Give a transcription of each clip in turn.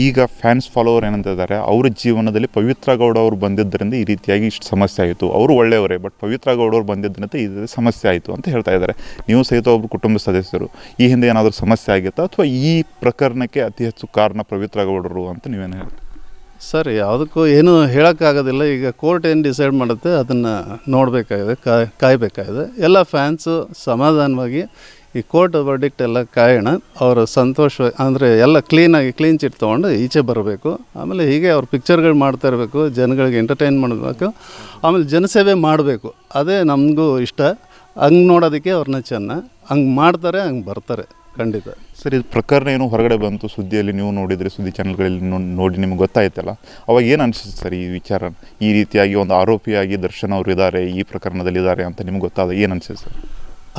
ಈಗ fans follower ಏನಂತಿದ್ದಾರೆ, ಅವರ ಜೀವನದಲ್ಲಿ ಪವಿತ್ರ ಗೌಡ ಅವರು ಬಂದಿದ್ದರಿಂದ ಈ ರೀತಿಯಾಗಿ ಇಷ್ಟು ಸಮಸ್ಯೆ ಆಯಿತು. ಅವರು ಒಳ್ಳೆಯವರೇ, ಬಟ್ ಪವಿತ್ರ ಗೌಡ ಅವರು ಬಂದಿದ್ದರಿಂದ ಇದು ಸಮಸ್ಯೆ ಆಯಿತು ಅಂತ ಹೇಳ್ತಾ ಇದ್ದಾರೆ. ನೀವು ಸಹಿತ ಒಬ್ಬರು ಕುಟುಂಬ ಸದಸ್ಯರು, ಈ ಹಿಂದೆ ಏನಾದರೂ ಸಮಸ್ಯೆ ಆಗಿತ್ತಾ ಅಥವಾ ಈ ಪ್ರಕರಣಕ್ಕೆ ಅತಿ ಹೆಚ್ಚು ಕಾರಣ ಪವಿತ್ರ ಗೌಡರು ಅಂತ ನೀವೇನು ಹೇಳ್ತೀರಿ? ಸರ್, ಯಾವುದಕ್ಕೂ ಏನು ಹೇಳೋಕ್ಕಾಗೋದಿಲ್ಲ. ಈಗ ಕೋರ್ಟ್ ಏನು ಡಿಸೈಡ್ ಮಾಡುತ್ತೆ ಅದನ್ನು ನೋಡಬೇಕಾಗಿದೆ, ಕಾಯಬೇಕಾಗಿದೆ. ಎಲ್ಲ ಫ್ಯಾನ್ಸು ಸಮಾಧಾನವಾಗಿ ಈ ಕೋರ್ಟ್ ವರ್ಡಿಕ್ಟ್ ಎಲ್ಲ ಕಾಯೋಣ. ಅವರು ಸಂತೋಷ ಅಂದರೆ ಎಲ್ಲ ಕ್ಲೀನ್ ಚಿಟ್ ತೊಗೊಂಡು ಈಚೆ ಬರಬೇಕು. ಆಮೇಲೆ ಹೀಗೆ ಅವ್ರು ಪಿಕ್ಚರ್ಗಳು ಮಾಡ್ತಾ ಇರಬೇಕು, ಜನಗಳಿಗೆ ಎಂಟರ್ಟೈನ್ ಮಾಡಬೇಕು, ಆಮೇಲೆ ಜನಸೇವೆ ಮಾಡಬೇಕು. ಅದೇ ನಮಗೂ ಇಷ್ಟ. ಹಂಗೆ ನೋಡೋದಕ್ಕೆ ಅವ್ರನ್ನ ಹಂಗೆ ಮಾಡ್ತಾರೆ, ಹಂಗೆ ಬರ್ತಾರೆ ಖಂಡಿತ. ಸರ್, ಇದು ಪ್ರಕರಣ ಏನು ಹೊರಗಡೆ ಬಂತು, ಸುದ್ದಿಯಲ್ಲಿ ನೀವು ನೋಡಿದರೆ, ಸುದ್ದಿ ಚಾನಲ್ಗಳಲ್ಲಿ ನೋಡಿ ನಿಮ್ಗೆ ಗೊತ್ತಾಯ್ತಲ್ಲ, ಅವಾಗ ಏನು ಅನಿಸುತ್ತೆ ಸರ್ ಈ ವಿಚಾರ? ಈ ರೀತಿಯಾಗಿ ಒಂದು ಆರೋಪಿಯಾಗಿ ದರ್ಶನ್ ಅವರು ಇದ್ದಾರೆ, ಈ ಪ್ರಕರಣದಲ್ಲಿದ್ದಾರೆ ಅಂತ ನಿಮ್ಗೆ ಗೊತ್ತಾದ ಏನು ಅನಿಸುತ್ತೆ ಸರ್?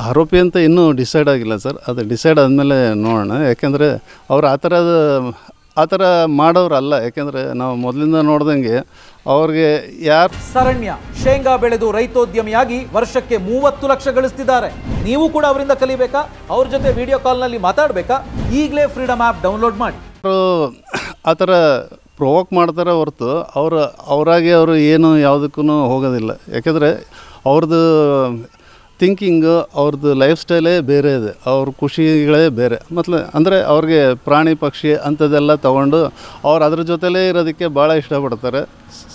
ಆರೋಪಿ ಅಂತ ಇನ್ನೂ ಡಿಸೈಡ್ ಆಗಿಲ್ಲ ಸರ್. ಅದು ಡಿಸೈಡ್ ಆದಮೇಲೆ ನೋಡೋಣ. ಯಾಕೆಂದರೆ ಅವ್ರು ಆ ಥರ ಮಾಡೋರಲ್ಲ. ಯಾಕೆಂದರೆ ನಾವು ಮೊದಲಿಂದ ನೋಡ್ದಂಗೆ ಅವ್ರಿಗೆ ಶರಣ್ಯ ಶೇಂಗಾ ಬೆಳೆದು ರೈತೋದ್ಯಮಿಯಾಗಿ ವರ್ಷಕ್ಕೆ 30 ಲಕ್ಷ ಗಳಿಸ್ತಿದ್ದಾರೆ. ನೀವು ಕೂಡ ಅವರಿಂದ ಕಲಿಬೇಕಾ? ಅವ್ರ ಜೊತೆ ವಿಡಿಯೋ ಕಾಲ್ನಲ್ಲಿ ಮಾತಾಡಬೇಕಾ? ಈಗಲೇ ಫ್ರೀಡಮ್ ಆ್ಯಪ್ ಡೌನ್ಲೋಡ್ ಮಾಡಿ. ಆ ಥರ ಪ್ರೊವೋಕ್ ಮಾಡ್ತಾರೆ ಹೊರತು ಅವರಾಗಿ ಅವರು ಏನು ಯಾವುದಕ್ಕೂ ಹೋಗೋದಿಲ್ಲ. ಯಾಕೆಂದರೆ ಅವ್ರದ್ದು ಥಿಂಕಿಂಗು, ಅವ್ರದ್ದು ಲೈಫ್ ಸ್ಟೈಲೇ ಬೇರೆ ಇದೆ, ಅವ್ರ ಖುಷಿಗಳೇ ಬೇರೆ. ಅಂದರೆ ಅವ್ರಿಗೆ ಪ್ರಾಣಿ ಪಕ್ಷಿ ಅಂಥದ್ದೆಲ್ಲ ತೊಗೊಂಡು ಅವ್ರು ಅದ್ರ ಜೊತೆಲೇ ಇರೋದಕ್ಕೆ ಭಾಳ ಇಷ್ಟಪಡ್ತಾರೆ,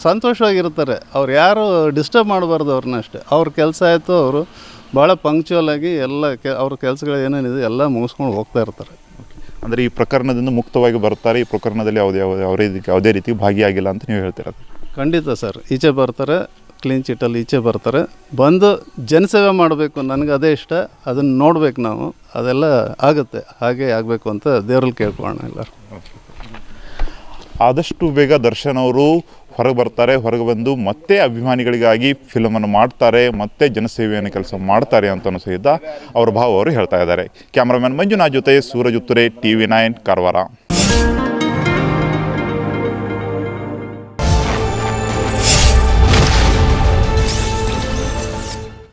ಸಂತೋಷವಾಗಿರ್ತಾರೆ. ಅವ್ರು ಯಾರು ಡಿಸ್ಟರ್ಬ್ ಮಾಡಬಾರ್ದು ಅವ್ರನ್ನ ಅಷ್ಟೇ. ಅವ್ರ ಕೆಲಸ ಆಯಿತು, ಅವರು ಭಾಳ ಪಂಕ್ಚುವಲಾಗಿ ಎಲ್ಲ ಅವ್ರ ಕೆಲಸಗಳು ಏನೇನಿದೆ ಎಲ್ಲ ಮುಗಿಸ್ಕೊಂಡು ಹೋಗ್ತಾ ಇರ್ತಾರೆ. ಅಂದರೆ ಈ ಪ್ರಕರಣದಿಂದ ಮುಕ್ತವಾಗಿ ಬರ್ತಾರೆ, ಈ ಪ್ರಕರಣದಲ್ಲಿ ಯಾವುದೇ ರೀತಿ ಭಾಗಿಯಾಗಿಲ್ಲ ಅಂತ ನೀವು ಹೇಳ್ತೀರ? ಖಂಡಿತ ಸರ್, ಈಚೆ ಬರ್ತಾರೆ, ಕ್ಲೀನ್ ಚಿಟ್ಟಲ್ಲಿ ಈಚೆ ಬರ್ತಾರೆ, ಬಂದು ಜನಸೇವೆ ಮಾಡಬೇಕು. ನನಗೆ ಅದೇ ಇಷ್ಟ, ಅದನ್ನು ನೋಡ್ಬೇಕು ನಾವು. ಅದೆಲ್ಲ ಆಗುತ್ತೆ, ಹಾಗೆ ಆಗಬೇಕು ಅಂತ ದೇವರಲ್ಲಿ ಕೇಳ್ಕೊಳ್ಳೋಣ ಎಲ್ಲರೂ. ಆದಷ್ಟು ಬೇಗ ದರ್ಶನ್ ಅವರು ಹೊರಗೆ ಬರ್ತಾರೆ, ಹೊರಗೆ ಬಂದು ಮತ್ತೆ ಅಭಿಮಾನಿಗಳಿಗಾಗಿ ಫಿಲ್ಮನ್ನು ಮಾಡ್ತಾರೆ, ಮತ್ತೆ ಜನಸೇವೆಯನ್ನು ಕೆಲಸ ಮಾಡ್ತಾರೆ ಅಂತಲೂ ಸಹಿತ ಅವ್ರ ಭಾವ ಅವರು ಹೇಳ್ತಾ ಇದ್ದಾರೆ. ಕ್ಯಾಮ್ರಾಮನ್ ಮಂಜುನಾಥ್ ಜೊತೆ ಸೂರಜ್ ಉತ್ತುರೆ, TV9 ಕಾರವಾರ.